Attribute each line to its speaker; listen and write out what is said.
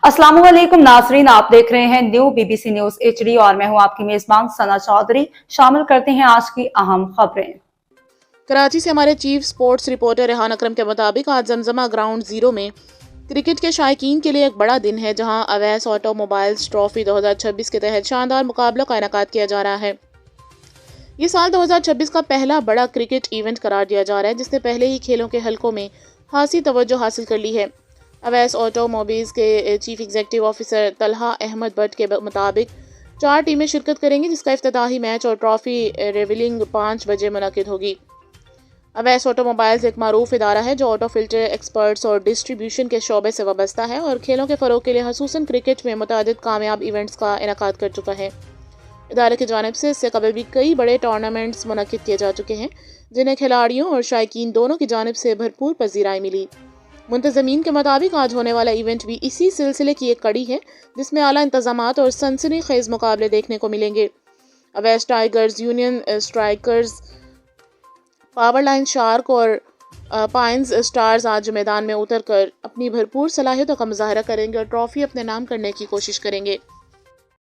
Speaker 1: अस्सलामुअलैकुम नाजरीन, आप देख रहे हैं न्यू बीबीसी न्यूज HD और मैं हूं आपकी मेजबान सना चौधरी। शामिल करते हैं आज की अहम खबरें।
Speaker 2: कराची से हमारे चीफ स्पोर्ट्स रिपोर्टर रेहान अकरम के मुताबिक आज जमजमा ग्राउंड जीरो में क्रिकेट के शायकीन के लिए एक बड़ा दिन है, जहां अवैस ऑटोमोबाइल्स ट्रॉफी 2026 के तहत शानदार मुकाबलों का इनेकाद किया जा रहा है। ये साल 2026 का पहला बड़ा क्रिकेट इवेंट करार दिया जा रहा है, जिसने पहले ही खेलों के हलकों में खासी तवज्जो हासिल कर ली है। अवैस ऑटोमोबाइल्स के chief executive officer Talha Ahmad Bhatt के मुताबिक 4 टीमें शिरकत करेंगी, जिसका इफ्तिताही मैच और ट्रॉफी रिवीलिंग 5 बजे मुनक्किद होगी। अवैस ऑटोमोबाइल्स एक मारूफ इदारा है जो ऑटो फिल्टर एक्सपर्ट्स और डिस्ट्रीब्यूशन के शोबे से वाबस्ता है और खेलों के फ़रोग के लिए खसूसन क्रिकेट में मुतादिद कामयाब इवेंट्स का इनेकाद कर चुका है। इदारे की जानिब से इससे कबल भी कई बड़े टूर्नामेंट्स मुनक्किद किए जा चुके हैं, जिन्हें खिलाड़ियों और शायकीन दोनों की जानिब से भरपूर पजीराई मिली। मुंतज़मीन के मुताबिक आज होने वाला इवेंट भी इसी सिलसिले की एक कड़ी है, जिसमें आला इंतजामात और सनसनीखेज मुकाबले देखने को मिलेंगे। Awais tigers, union strikers, power line shark और पाइंस स्टार्स आज मैदान में उतर कर अपनी भरपूर सलाहियतों का मुजाहरा करेंगे और ट्रॉफी अपने नाम करने की कोशिश करेंगे।